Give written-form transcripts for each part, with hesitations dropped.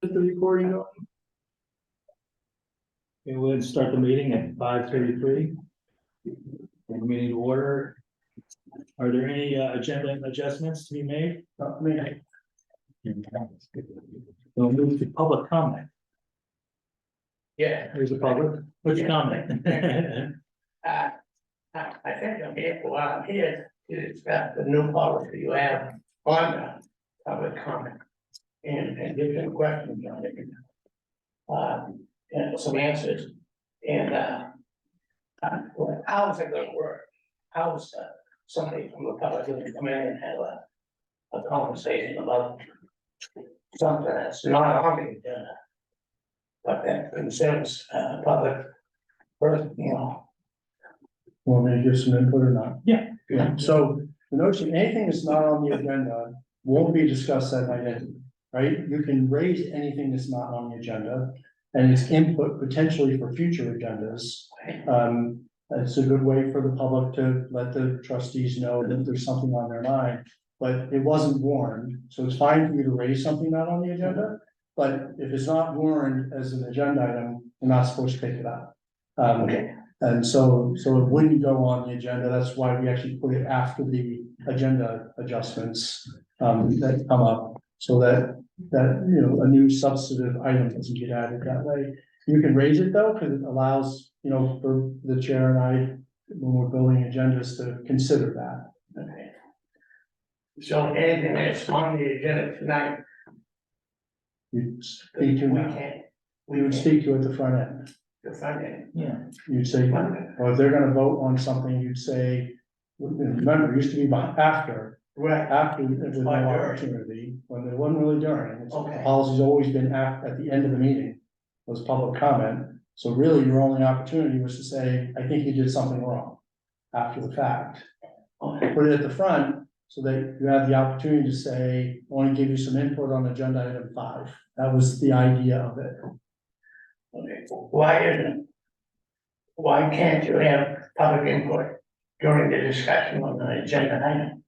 Is the recording going? Okay, we'll start the meeting at 5:33. Meeting to order. Are there any agenda adjustments to be made? Not me. We'll move to public comment. Yeah. There's a public. What's your comment? I think I'm here for while I'm here to discuss the new policy you have on the public comment. And give some questions on it. And some answers. And how is it gonna work? How is somebody from the public gonna come in and have a conversation about something that's not on the agenda? But that concerns public person, you know. Want me to give some input or not? Yeah. So the notion, anything that's not on the agenda won't be discussed that night anyway, right? You can raise anything that's not on the agenda. And it's input potentially for future agendas. It's a good way for the public to let the trustees know that there's something on their mind. But it wasn't warned, so it's fine for you to raise something not on the agenda. But if it's not warned as an agenda item, you're not supposed to pick it up. Okay. And so it wouldn't go on the agenda. That's why we actually put it after the agenda adjustments that come up. So that you know, a new substantive item doesn't get added that way. You can raise it though, because it allows, you know, for the chair and I, when we're building agendas, to consider that. Okay. So anything that's on the agenda tonight, You'd speak to we it, can't. we would speak to it at the front end. The front end. Yeah. You'd say, well, if they're gonna vote on something, you'd say, remember, it used to be after. Right. After, if there's no During. opportunity, when there wasn't really during, it's, Okay. the policy's always been at the end of the meeting, was public comment. So really, your only opportunity was to say, I think you did something wrong, after the fact. Okay. Put it at the front, so that you have the opportunity to say, I want to give you some input on agenda item 5. That was the idea of it. Okay. Why can't you have public input during the discussion on the agenda item?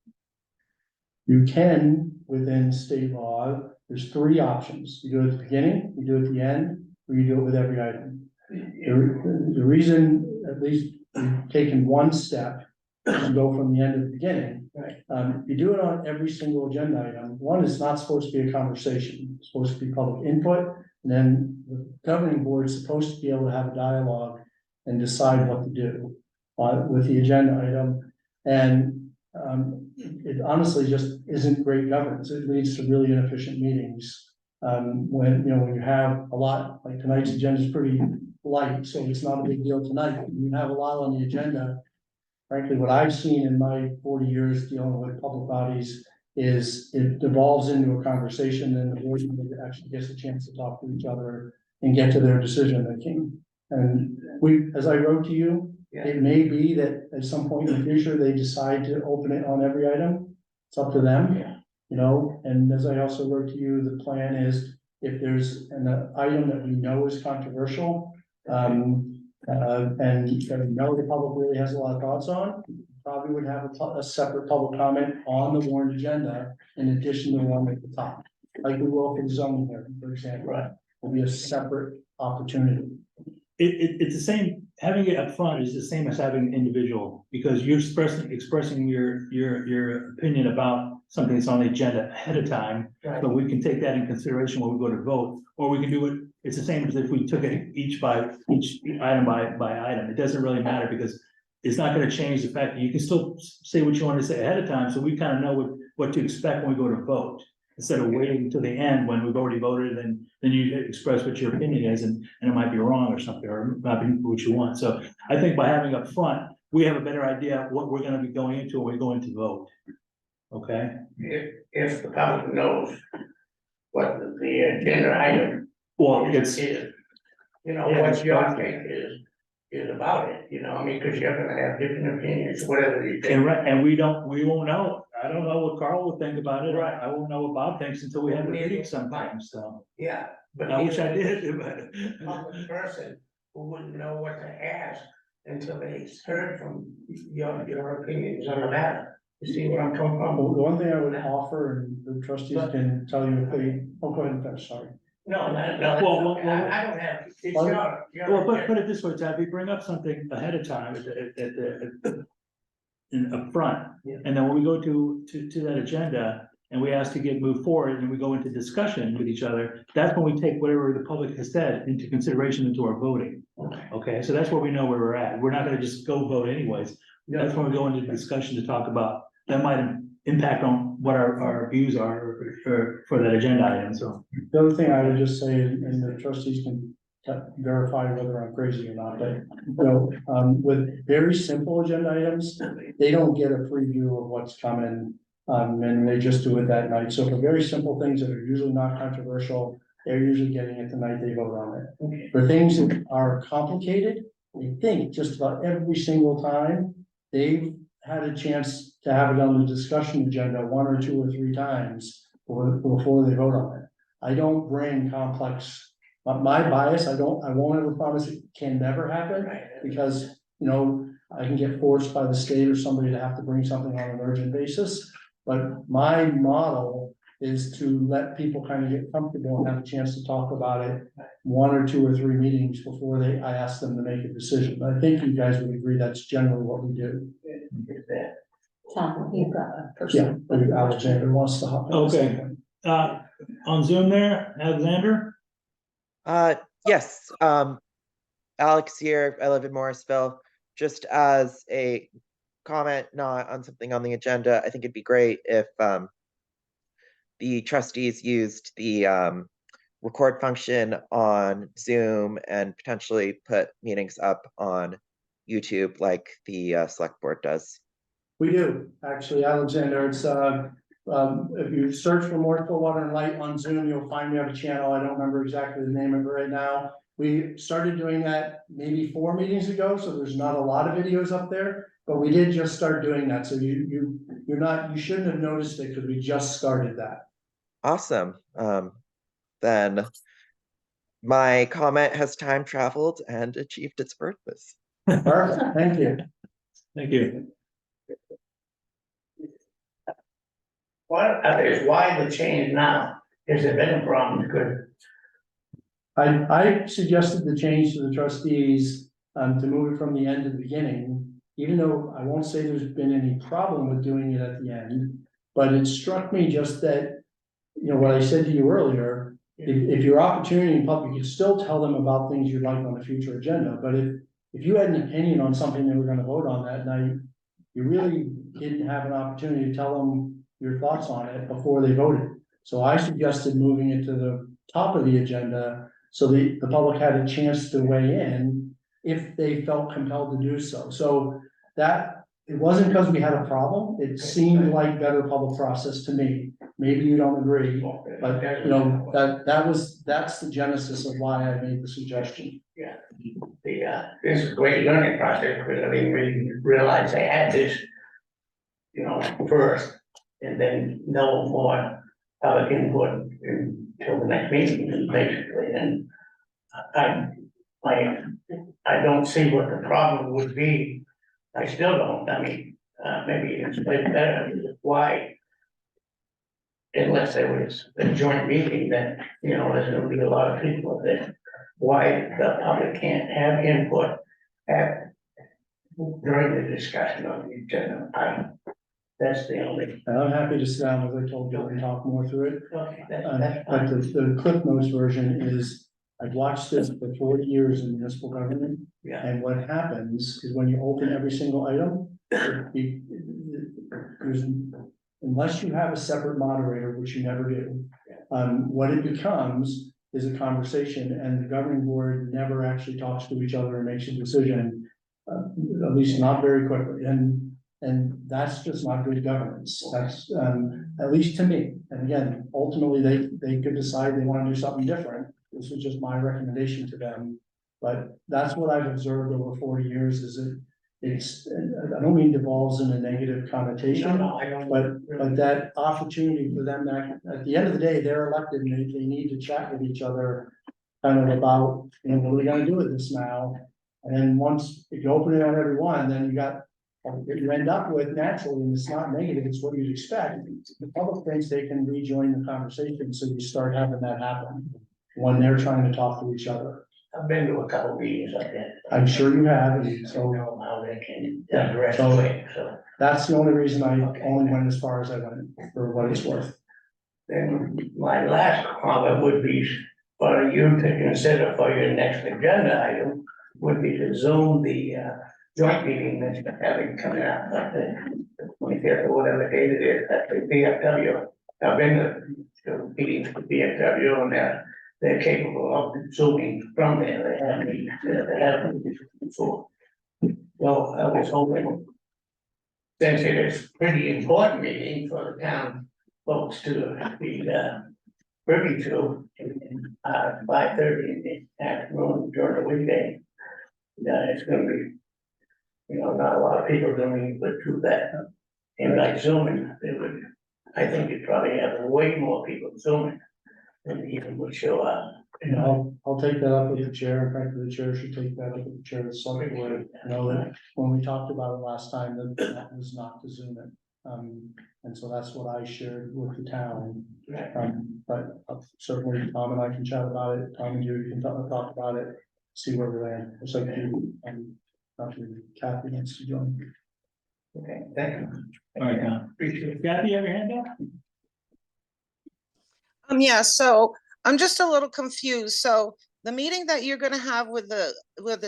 You can, within state law, there's 3 options. You do it at the beginning, you do it at the end, or you do it with every item. The reason, at least, we've taken one step to go from the end to the beginning. Right. You do it on every single agenda item. One, is not supposed to be a conversation, it's supposed to be public input. And then the governing board is supposed to be able to have a dialogue and decide what to do with the agenda item. And it honestly just isn't great governance. It leads to really inefficient meetings. When you have a lot, like tonight's agenda is pretty light, so it's not a big deal tonight. You have a lot on the agenda. Frankly, what I've seen in my 40 years dealing with public bodies is it devolves into a conversation, and the board actually gets a chance to talk to each other and get to their decision making. And as I wrote to you, it may be that at some point in the future, they decide to open it on every item. It's up to them. Yeah. And as I also wrote to you, the plan is if there's an item that we know is controversial, and the public really has a lot of thoughts on, probably would have a separate public comment on the warrant agenda in addition to the one at the top. Like we will for the zoning hearing, for example. Right. Will be a separate opportunity. It's the same, having it up front is the same as having an individual, because you're expressing your opinion about something that's on the agenda ahead of time. Right. So we can take that in consideration when we go to vote, or we can do it, it's the same as if we took it each item by item. It doesn't really matter, because it's not gonna change the fact that you can still say what you want to say ahead of time, so we kind of know what to expect when we go to vote. Instead of waiting until the end when we've already voted, and then you express what your opinion is, and it might be wrong or something, or not be what you want. So I think by having up front, we have a better idea of what we're gonna be going into when we go into vote. Okay? If the public knows what the agenda item Well, is, it's, what your take is about it, I mean, because you're gonna have different opinions, whatever you think. and we won't know. I don't know what Carl will think about it. Right. I won't know what Bob thinks until we have a meeting sometimes, so. Yeah. But I wish I even did, but. a public person who wouldn't know what to ask until they heard from your opinions on the matter. You see where I'm coming The from? one thing I would offer, and the trustees can tell you if they, go ahead and finish, sorry. No, Well, I don't have, it's Well, Well, your. put it this way, Tab, you bring up something ahead of time in up front. Yeah. And then when we go to that agenda and we ask to get moved forward and we go into discussion with each other, that's when we take whatever the public has said into consideration into our voting. Okay, so that's where we know where we're at. We're not gonna just go vote anyways. That's when we go into discussion to talk about, that might impact on what our views are for that agenda item, so. The other thing I would just say, and the trustees can verify whether I'm crazy or not, but, with very simple agenda items, they don't get a preview of what's coming. And they just do it that night. So for very simple things that are usually not controversial, they're usually getting it the night they vote on it. Okay. For things that are complicated, I think just about every single time, they've had a chance to have it on the discussion agenda 1 or 2 or 3 times before they vote on it. I don't bring complex, my bias, I won't ever promise it can never happen, because, I can get forced by the state or somebody to have to bring something on an urgent basis. But my model is to let people kind of get comfortable and have a chance to talk about it 1 or 2 or 3 meetings before I ask them to make a decision. But I think you guys would agree that's generally what we do. Tom, you've got a Yeah, person. Alexander wants to hop in. Okay. On Zoom there, Alexander? Yes, Alex here. I live in Morrisville. Just as a comment, not on something on the agenda, I think it'd be great if the trustees used the record function on Zoom and potentially put meetings up on YouTube like the select board does. We do, actually, Alexander, it's, if you search for Morrisville Water and Light on Zoom, you'll find we have a channel, I don't remember exactly the name of it right now. We started doing that maybe 4 meetings ago, so there's not a lot of videos up there, but we did just start doing that, so you shouldn't have noticed it, because we just started that. Awesome. Then my comment has time traveled and achieved its purpose. Perfect, thank you. Thank you. Why the change now? Has there been a problem? Because I suggested the change to the trustees, to move it from the end to the beginning, even though I won't say there's been any problem with doing it at the end. But it struck me just that, what I said to you earlier, if your opportunity in public, you can still tell them about things you'd like on the future agenda, but if you had an opinion on something they were gonna vote on that night, you really didn't have an opportunity to tell them your thoughts on it before they voted. So I suggested moving it to the top of the agenda, so the public had a chance to weigh in if they felt compelled to do so. So that, it wasn't because we had a problem, it seemed like better public process to me. Maybe you don't agree, but that's the genesis of why I made the suggestion. yeah, this is a great learning process, because I didn't really realize they had this, first, and then no more public input until the next meeting, basically, and I don't see what the problem would be. I still don't, maybe it's better, why, unless there was a joint meeting that, there's gonna be a lot of people there, why the public can't have input during the discussion on the agenda. That's the only. And I'm happy to sit down, as I told you, and talk more through it. Okay, that's But fine. the Cliff Notes version is, I've watched this for 40 years in municipal government. Yeah, And what happens is when you open every single item, unless you have a separate moderator, which you never do, what it becomes is a conversation, and the governing board never actually talks to each other and makes a decision, at least not very quickly. And that's just not good governance. That's, at least to me. And again, ultimately, they could decide they want to do something different. This was just my recommendation to them. But that's what I've observed over 40 years, is I don't mean devolves in a negative connotation, I don't. but that opportunity for them, at the end of the day, they're elected and they need to chat with each other kind of about, what are we gonna do with this now? And then once, if you open it on every one, then you end up with naturally, and it's not negative, it's what you'd expect. The public thinks they can rejoin the conversation, so you start having that happen. when they're trying to talk to each other. I've been to a couple meetings like that. I'm sure you have, and I so know how they can Yeah, address so- it, so. that's the only reason I only went as far as I went, for what it's worth. Then my last comment would be for you to consider for your next agenda item would be to zoom the joint meeting that you're having coming up, like the 25th or whatever date it is, at the VFW. I've been to meetings with VFW and they're capable of zooming from there. They have meetings, they have meetings before. Well, I was hoping, since it is a pretty important meeting for the town folks to be privy to, 5:30 in the afternoon during the weekday. It's gonna be, not a lot of people doing, but do that. And like zooming, I think you'd probably have way more people zooming than even would show up. And I'll take that up with the chair, in fact, the chair should take that up with the chair of the select board. I know that when we talked about it last time, that was not to Zoom it. And so that's what I shared with the town. But certainly Tom and I can chat about it, Tom and you can talk about it, see where we land. It's like you and Dr. Kathy wants to join. Okay, thank you. All right, Tom. Appreciate it. Kathy, you have your hand up? Yeah, so I'm just a little confused. So the meeting that you're gonna have with the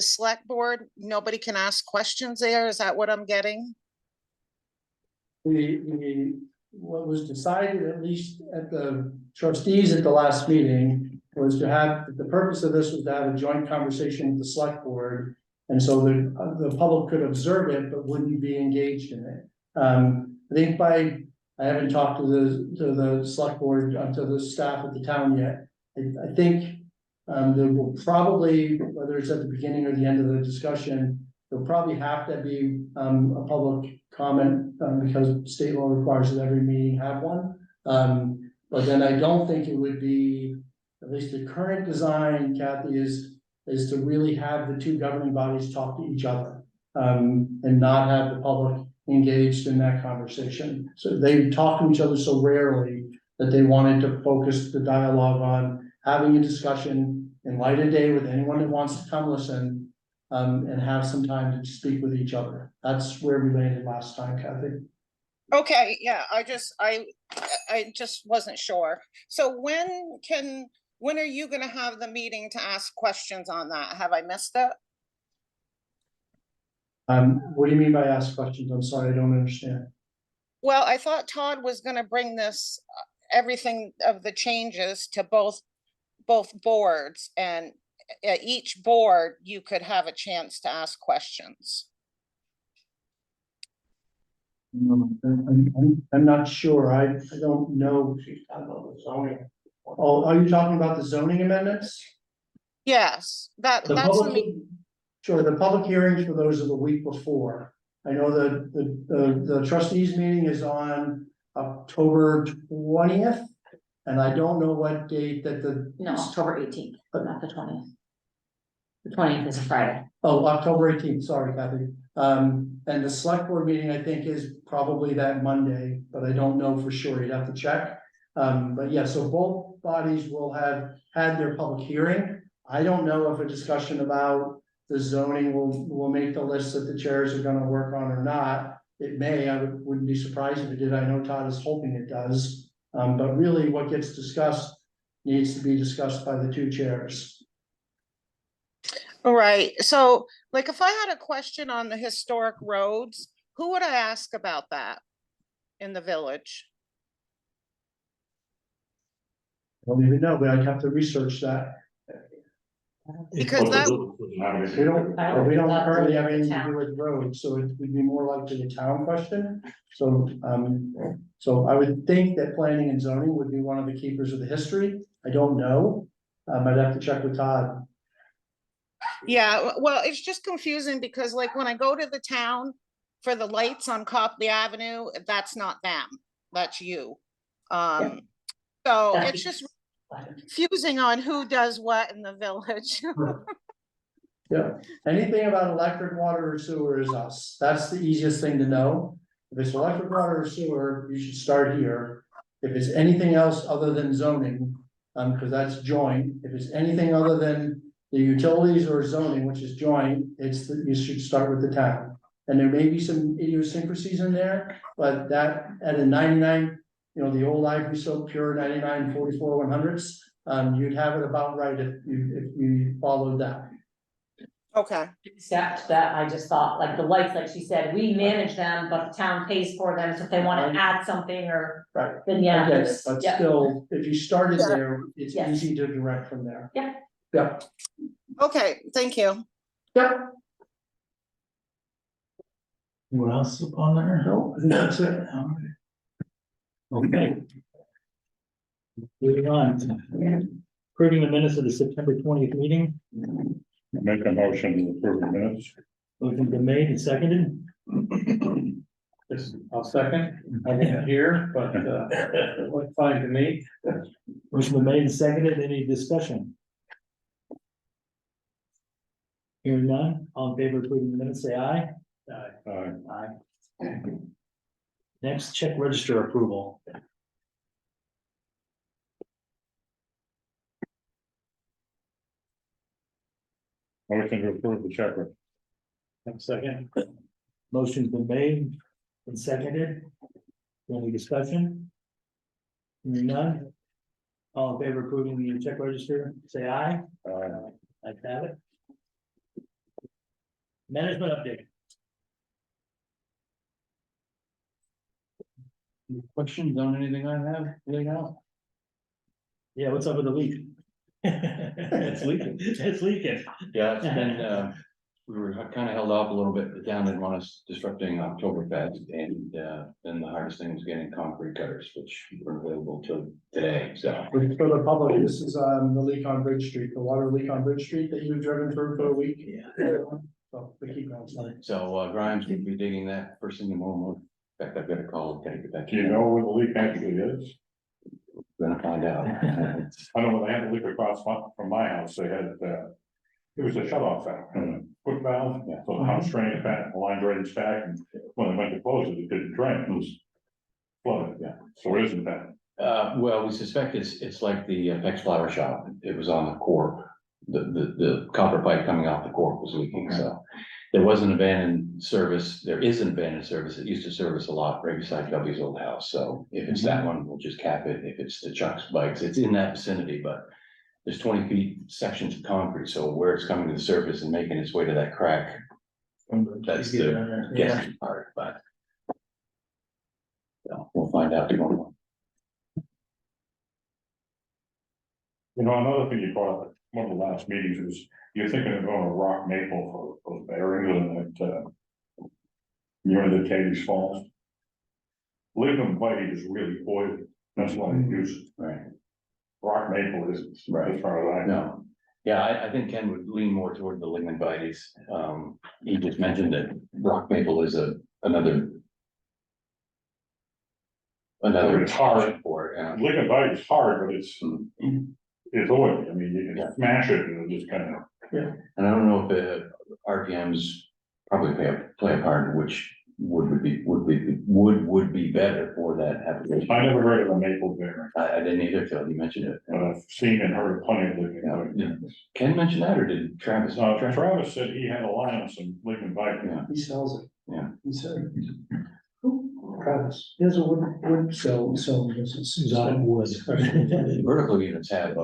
select board, nobody can ask questions there? Is that what I'm getting? What was decided, at least at the trustees at the last meeting, was to have, the purpose of this was to have a joint conversation with the select board. And so the public could observe it, but wouldn't be engaged in it. I think I haven't talked to the select board, to the staff of the town yet. I think there will probably, whether it's at the beginning or the end of the discussion, there'll probably have to be a public comment because state law requires that every meeting have one. But then I don't think it would be, at least the current design, Kathy, is to really have the two governing bodies talk to each other and not have the public engaged in that conversation. So they talk to each other so rarely that they wanted to focus the dialogue on having a discussion in light of day with anyone that wants to come listen and have some time to speak with each other. That's where we landed last time, Kathy. Okay, yeah, I just wasn't sure. So when are you gonna have the meeting to ask questions on that? Have I missed it? What do you mean by ask questions? I'm sorry, I don't understand. Well, I thought Todd was gonna bring this, everything of the changes to both boards, and at each board, you could have a chance to ask questions. I'm not sure. I don't know. She's talking about the zoning. Oh, are you talking about the zoning amendments? Yes, that's the public, sure, the public hearings for those are the week before. I know the trustees meeting is on October 20th. And I don't know what date that No, October 18th, but not the 20th. The 20th is a Friday. Oh, October 18th, sorry, Kathy. And the select board meeting, I think, is probably that Monday, but I don't know for sure. You'd have to check. But yeah, so both bodies will have had their public hearing. I don't know if a discussion about the zoning will make the list that the chairs are gonna work on or not. It may, I wouldn't be surprised if it did. I know Todd is hoping it does. But really what gets discussed needs to be discussed by the two chairs. All right, so like if I had a question on the historic roads, who would I ask about that in the village? I don't even know, but I'd have to research that. Because that, We don't currently have anything to do with roads, so it would be more likely a town question. So, so I would think that planning and zoning would be one of the keepers of the history. I don't know. I'd have to check with Todd. yeah, well, it's just confusing because like when I go to the town for the lights on Copley Avenue, that's not them, that's you. So it's just confusing on who does what in the village. Yeah, anything about electric, water, or sewer is us. That's the easiest thing to know. If it's electric, water, or sewer, you should start here. If it's anything else other than zoning, because that's joint. If it's anything other than the utilities or zoning, which is joint, you should start with the town. And there may be some idiosyncrasies in there, but that at a 99, the old Ivory Soap Pure 99, 44, 100s, you'd have it about right if you followed that. Okay, Except that I just thought, like the lights, like she said, we manage them, but the town pays for them, so if they wanna add something or, Right. then yeah. I get it, it's- but yeah. still, if you started Yeah. there, it's Yes. easy to direct from there. Yeah. Yeah. okay, thank you. Yeah. What else is on there? No, that's it. All right. Okay. Moving on. Approving the minutes of the September 20th meeting. Make a motion to approve the minutes. Motion been made and seconded. Just, I'll second, I didn't hear, but, it looked fine to me. Motion been made and seconded. Any discussion? Hearing none, all in favor of approving the minutes, say aye. Aye. Next, check register approval. Motion to approve the check. Second. Motion's been made and seconded. Any discussion? Hearing none. All in favor of approving the check register, say aye. Like have it. Management update. Questions on anything I have, right now? Yeah, what's up with the leak? It's leaking, it's leaking. Yeah, it's been, we were kind of held off a little bit, the town didn't want us disrupting Oktoberfest, and, then the hardest thing was getting concrete cutters, which were available till today, so. For the public, this is the leak on Bridge Street, the water leak on Bridge Street that you've driven through for a week. Yeah. So we keep going. So, Grimes will be digging that first thing in the morning. In fact, I've got a call, gotta get back. Do you know where the leak actually is? Gonna find out. I know when they had the leak across from my house, they had, it was a shut off valve, quick valve, so the house drained back, the line drains back, and when they went to close it, it didn't drain, it was flooded, so it isn't that. Well, we suspect it's like the Peck's Flower Shop, it was on the cork. The copper pipe coming off the cork was leaking, so. There was an abandoned service, there is an abandoned service that used to service a lot right beside W's old house, so if it's that one, we'll just cap it, if it's the Chuck's Bikes, it's in that vicinity, but. There's 20 feet sections of concrete, so where it's coming to the surface and making its way to that crack, that's the Yeah, guessing part, but. So we'll find out tomorrow. You know, another thing you brought up at one of the last meetings was, you're thinking of going to rock maple for those bearings and that, unit at Katie's Falls. Lignum vitae is really oily, that's why they use it. Right. Rock maple isn't, Right. as far as I know. No, yeah, I think Ken would lean more toward the lignin vites. He just mentioned that rock maple is another. It's hard. For it, yeah. Lignum vitae is hard, but it's oily, I mean, you can smash it and it'll just kind of. And I don't know if the RPMs probably play a part, which would be better for that application. I never heard of a maple bearing, I didn't either till you mentioned it. but I've seen and heard plenty of lignum Yeah. vitae. Ken mentioned that, or did Travis? Travis said he had a line on some lignum vitae. Yeah. He sells it. Yeah. He said. Travis, he has a wood selling business. Exotic wood. Vertical units have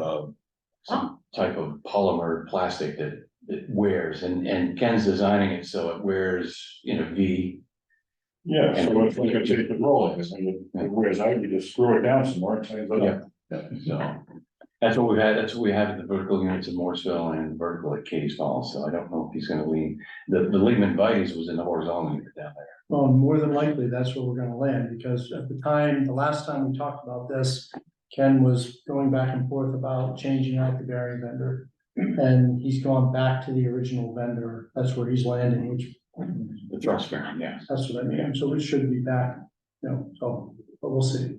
some type of polymer plastic that wears, and Ken's designing it so it wears in a V. Yeah, so if we could take the roll, whereas I could just screw it down some more and change it up. So that's what we have at the vertical units in Morrisville and vertical at Katie's Falls, so I don't know if he's gonna lean. The ligament vites was in the horizontal unit down there. Well, more than likely, that's where we're gonna land, because at the last time we talked about this, Ken was going back and forth about changing out the bearing vendor. And he's gone back to the original vendor, that's where he's landing, which, The thrust bearing, yeah. that's what I mean, so it should be back, so, but we'll see.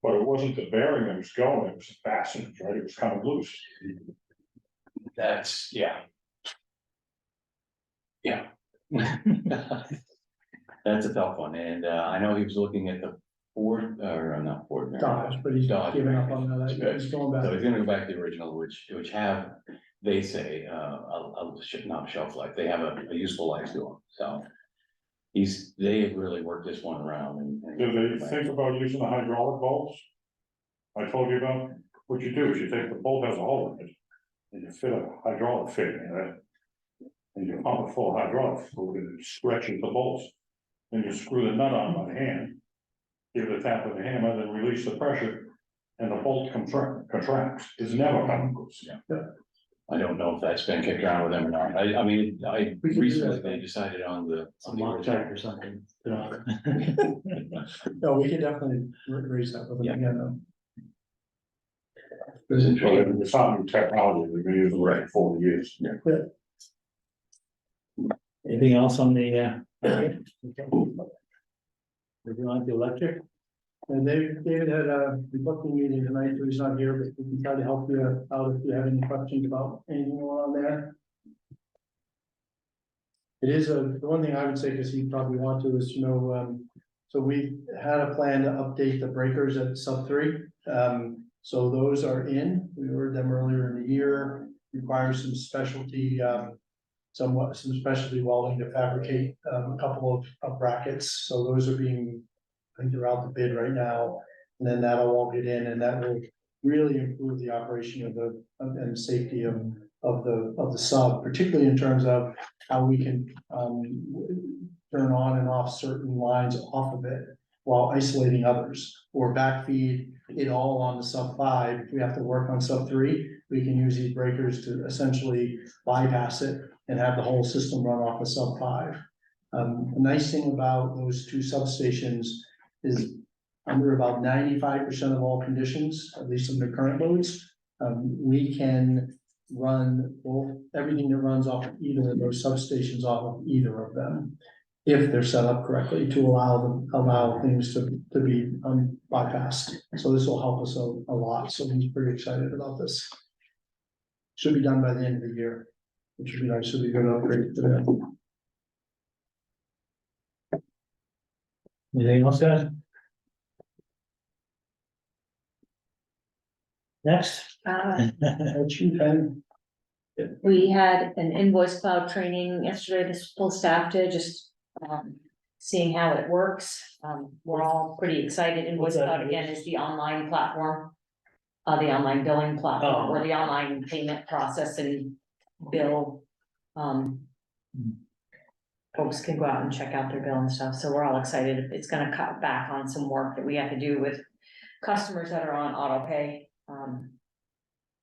But it wasn't the bearing that was going, it was the fasteners, right? It was kind of loose. That's, yeah. Yeah. That's a tough one, and I know he was looking at the Ford, or not Ford. Dodge, but he's Dodge giving up makers. on that, he's going So back. he's gonna go back to the original, which have, they say, not shelf life, they have a useful life to them, so. They have really worked this one around and. Do they think about using the hydraulic bolts? I told you about, what you do is you take the bolt has a hole in it, and you fit a hydraulic fit in it. And you pump it full of hydraulic fluid and it stretches the bolts. Then you screw the nut on by hand, give it a tap with the hammer, then release the pressure, and the bolt contracts. It's never coming loose. I don't know if that's been kicked around with them or not. I mean, We can do recently that. they decided on the. Some mock check or something. No, we can definitely raise that with them Yeah. again, though. It's not new technology, we've been using it for 40 years. Anything else on the, moving on to electric? And David had a rebooking meeting tonight, so he's not here, but we can try to help you out if you have any questions about anything going on there. It is the one thing I would say, because you probably want to, is, so we had a plan to update the breakers at sub 3. So those are in, we ordered them earlier in the year, requires some specialty, some specialty welding to fabricate a couple of brackets, so those are being, I think they're out the bid right now, and then that'll all get in, and that will really improve the operation of and safety of the sub, particularly in terms of how we can turn on and off certain lines off of it while isolating others, or backfeed it all on the sub 5. If we have to work on sub 3, we can use these breakers to essentially bypass it and have the whole system run off of sub 5. The nice thing about those two substations is under about 95% of all conditions, at least in the current loads, we can run everything that runs off of either of those substations off of either of them, if they're set up correctly to allow things to be bypassed. So this will help us a lot. So he's pretty excited about this. Should be done by the end of the year, which would be nice. Should be a good upgrade for them. Anything else, guys? Next. Chief, and We had an invoice cloud training yesterday, this full staff did, just seeing how it works. We're all pretty excited. Invoice What's that? cloud again is the online platform. The online billing platform, Oh. or the online payment process and bill. Folks can go out and check out their bill and stuff, so we're all excited. It's gonna cut back on some work that we have to do with customers that are on auto pay.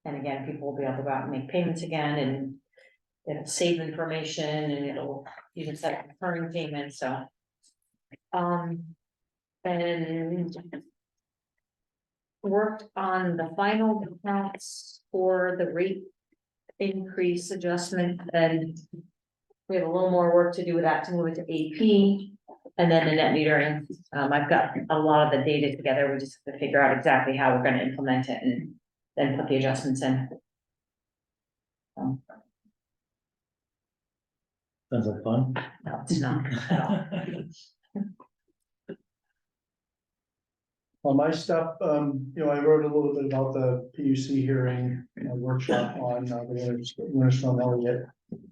And again, people will be able to go out and make payments again, and it'll save information, and you can set up recurring payments, so. And worked on the final accounts for the rate increase adjustment, and we have a little more work to do with that to move it to AP. And then the net metering, I've got a lot of the data together, we just have to figure out exactly how we're gonna implement it and then put the adjustments in. Sounds like fun. No, it's not at all. on my stuff, I wrote a little bit about the PUC hearing, workshop on the Winter Storm Elliott.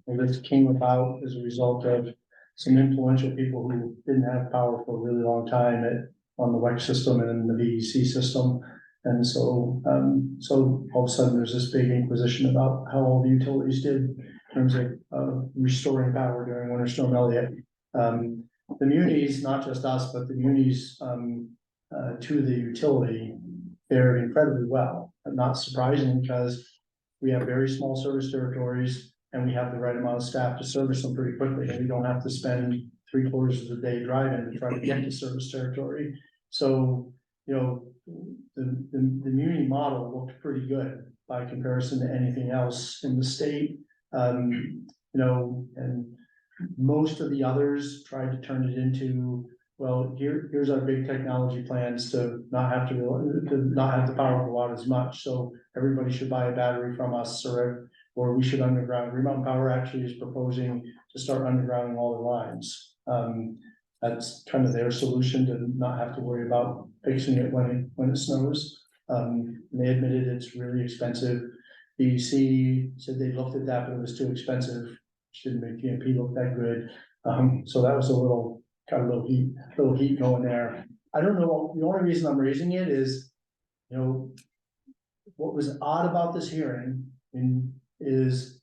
And this came about as a result of some influential people who didn't have power for a really long time on the WEC system and in the VEC system. And so, all of a sudden there's this big inquisition about how all the utilities did in terms of restoring power during Winter Storm Elliott. The munis, not just us, but the munis to the utility fared incredibly well, and not surprising because we have very small service territories and we have the right amount of staff to service them pretty quickly, and we don't have to spend 3/4 of the day driving to try to get to service territory. So, the muni model looked pretty good by comparison to anything else in the state. And most of the others tried to turn it into, well, here's our big technology plans to not have to power go out as much. So everybody should buy a battery from us, or we should underground. Vermont Power actually is proposing to start undergrounding all the lines. That's kind of their solution to not have to worry about fixing it when it snows. And they admitted it's really expensive. DEC said they looked at that, but it was too expensive. Shouldn't make GMP look that good. So that was got a little heat going there. I don't know, the only reason I'm raising it is, you know, what was odd about this hearing is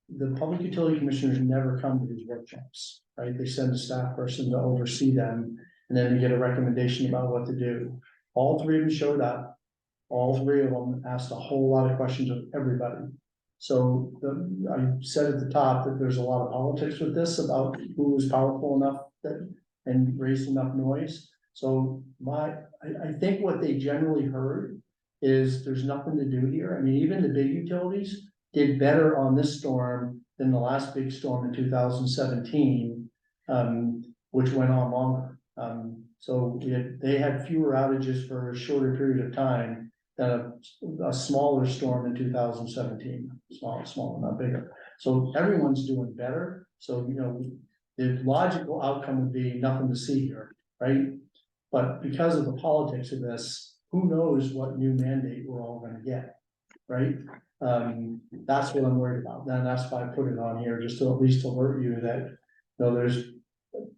the public utility commissioners never come to these workshops, right? They send a staff person to oversee them, and then they get a recommendation about what to do. All three of them showed up. All three of them asked a whole lot of questions of everybody. So I said at the top that there's a lot of politics with this about who was powerful enough and raised enough noise. So I think what they generally heard is there's nothing to do here. I mean, even the big utilities did better on this storm than the last big storm in 2017, which went on longer. So they had fewer outages for a shorter period of time than a smaller storm in 2017. Small, not bigger. So everyone's doing better. So, you know, the logical outcome would be nothing to see here, right? But because of the politics of this, who knows what new mandate we're all gonna get, right? That's what I'm worried about. And that's why I put it on here, just to at least alert you that, you know,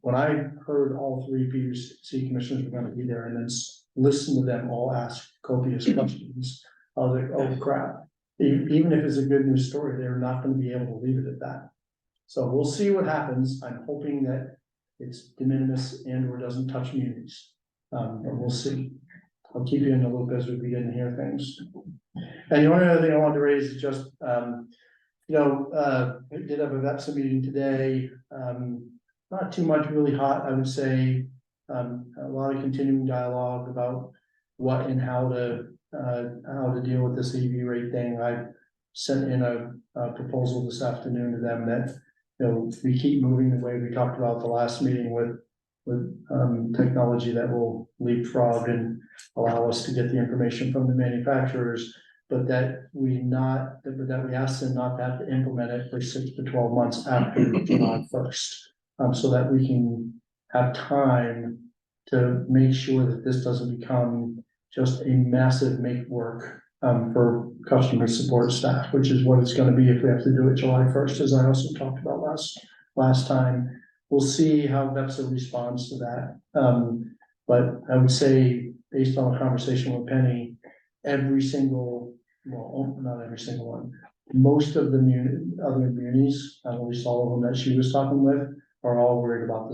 when I heard all three PUC commissioners were gonna be there and then listen to them all ask copious questions, I was like, oh crap. Even if it's a good news story, they're not gonna be able to leave it at that. So we'll see what happens. I'm hoping that it's de minimis and or doesn't touch communities. But we'll see. I'll keep you in the loop as we begin to hear things. And the only other thing I wanted to raise is just, you know, I did have a VEPSA meeting today. Not too much really hot, I would say. A lot of continuing dialogue about what and how to deal with this EV rate thing. I sent in a proposal this afternoon to them that, you know, we keep moving the way we talked about the last meeting with technology that will leapfrog and allow us to get the information from the manufacturers, but that we ask them not to have to implement it for 6 to 12 months after July 1st. So that we can have time to make sure that this doesn't become just a massive make work for customer support staff, which is what it's going to be if we have to do it July 1st, as I also talked about last time. We'll see how VEPSA responds to that. But I would say, based on a conversation with Penny, every single, well, not every single one, most of the other munis, at least all of them that she was talking with, are all worried about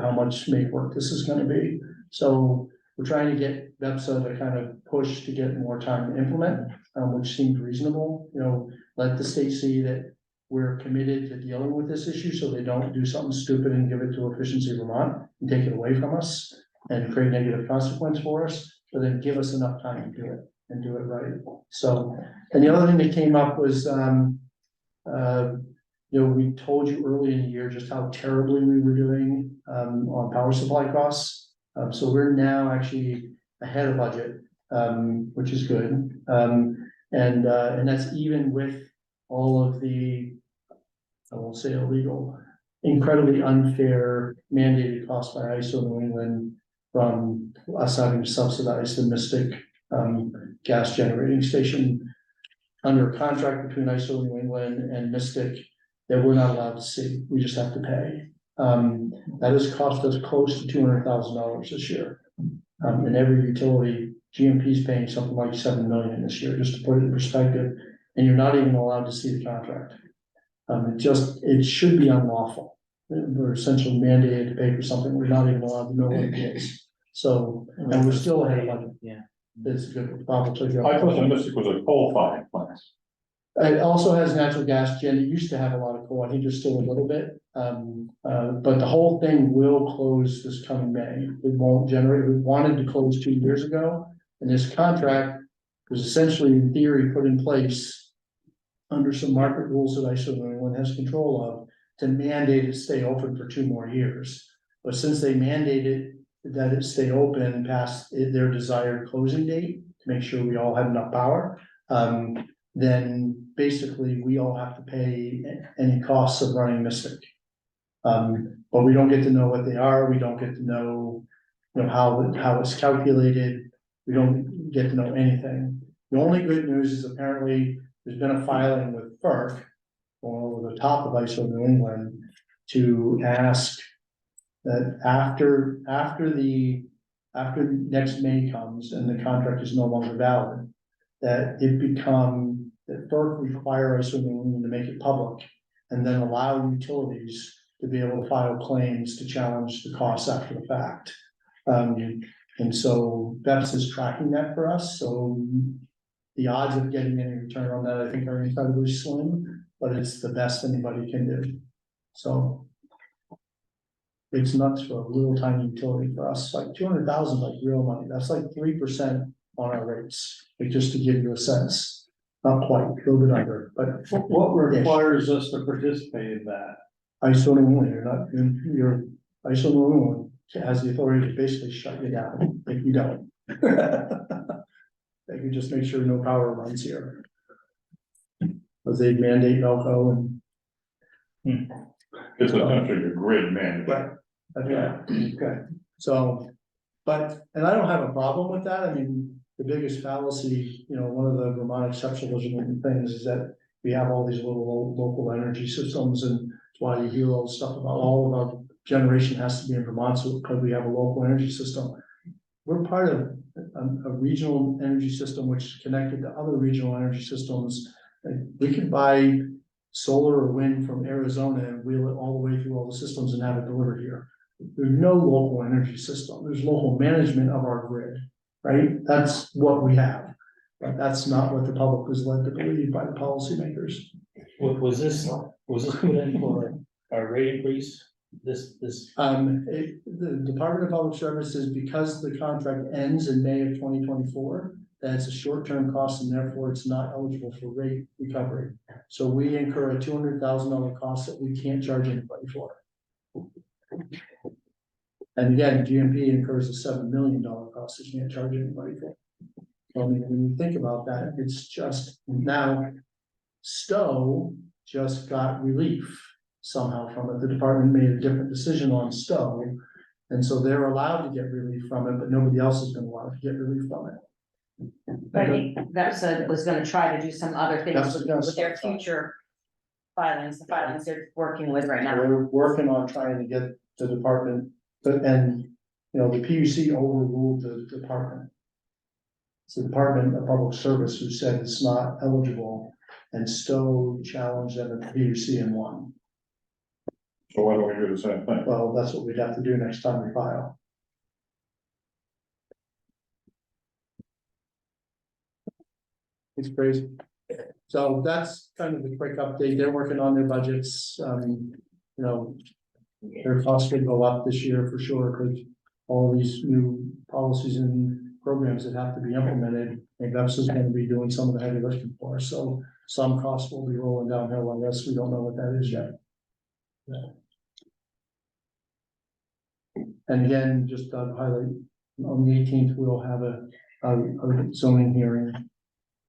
how much make work this is going to be. So we're trying to get VEPSA to kind of push to get more time to implement, which seems reasonable. You know, let the state see that we're committed to dealing with this issue, so they don't do something stupid and give it to Efficiency Vermont and take it away from us and create negative consequence for us, but then give us enough time to do it and do it right. So, and the other thing that came up was, you know, we told you early in the year just how terribly we were doing on power supply costs. So we're now actually ahead of budget, which is good. And that's even with all of the, I won't say illegal, incredibly unfair mandated costs by ISO New England from us having to subsidize the Mystic gas generating station under a contract between ISO New England and Mystic that we're not allowed to see. We just have to pay. That has cost us close to $200,000 this year. And every utility, GMP is paying something like $7 million this year, just to put it in perspective. And you're not even allowed to see the contract. It should be unlawful. We're essentially mandated to pay for something we're not even allowed to know what it is. So, and we're still ahead of budget. Yeah. It's good. Bob will take it. I thought the Mystic was a coal-fired plant. It also has natural gas gen. It used to have a lot of coal. I think there's still a little bit. But the whole thing will close this coming May. It won't generate. We wanted to close 2 years ago. And this contract was essentially in theory put in place under some market rules that ISO New England has control of to mandate it stay open for 2 more years. But since they mandated that it stay open past their desired closing date to make sure we all had enough power, then basically we all have to pay any costs of running Mystic. But we don't get to know what they are, we don't get to know, how it's calculated, we don't get to know anything. The only good news is apparently there's been a filing with FERC, or the top of ISO New England, to ask that after next May comes and the contract is no longer valid, that FERC require ISO New England to make it public, and then allow utilities to be able to file claims to challenge the costs after the fact. And so BEPS is tracking that for us, so the odds of getting any return on that, I think, are incredibly slim, but it's the best anybody can do. So it's nuts for a little tiny utility for us, like 200,000, like real money, that's like 3% on our rates, like just to give you a sense. Not quite, a little bit under, but What requires us to participate in that? ISO New England, your ISO New England has the authority to basically shut you down if you don't. They can just make sure no power runs here. Because they mandate Elko and. It's essentially a grid mandate. Right. Okay, so, and I don't have a problem with that, I mean, the biggest fallacy, one of the Vermont exceptionalism things is that we have all these little local energy systems, and that's why you hear all the stuff about all of our generation has to be in Vermont, so because we have a local energy system. We're part of a regional energy system which is connected to other regional energy systems. We could buy solar or wind from Arizona and wheel it all the way through all the systems and have it delivered here. There's no local energy system, there's local management of our grid, right? That's what we have. But that's not what the public was led to believe by the policymakers. Was this put in for a rate increase? The Department of Public Services, because the contract ends in May of 2024, that's a short-term cost and therefore it's not eligible for rate recovery. So we incur a $200,000 cost that we can't charge anybody for. And again, GMP incurs a $7 million cost that you can't charge anybody for. So, I mean, when you think about that, it's just now Stowe just got relief somehow from it. The department made a different decision on Stowe. And so they're allowed to get relief from it, but nobody else has been allowed to get relief from it. But I think that was gonna try to do some other things That's what with their future filings, the filings they're working with right now. We're working on trying to get the department, and, the PUC overruled the department. It's the Department of Public Service who said it's not eligible, and Stowe challenged them at the PUC and won. So why don't we do the same thing? Well, that's what we'd have to do next time we file. It's crazy. So that's kind of the quick update. They're working on their budgets. Their costs could go up this year for sure, because all these new policies and programs that have to be implemented, and BEPS is going to be doing some of the heavy lifting for us. So some costs will be rolling downhill on this. We don't know what that is yet. And again, just to highlight, on the 18th, we'll have a zoning hearing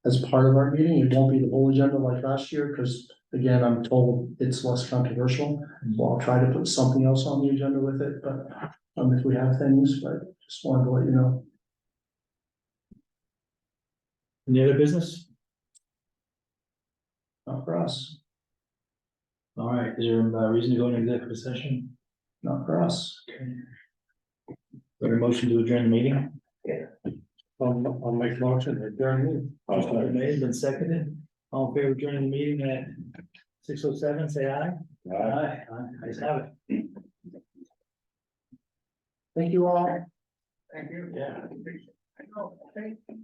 as part of our meeting. It won't be the whole agenda like last year, because again, I'm told it's less controversial. So I'll try to put something else on the agenda with it, but if we have things, but just wanted to let you know. Any other business? Not for us, All right, is there a reason to go into executive session? not for us. Got a motion to adjourn the meeting? I'll make a motion to adjourn. Motion been made, been seconded. All in favor of adjourning the meeting at 6:07, say aye. Aye. Ayes have it. Thank you all. Thank you. Yeah. I know, thank you.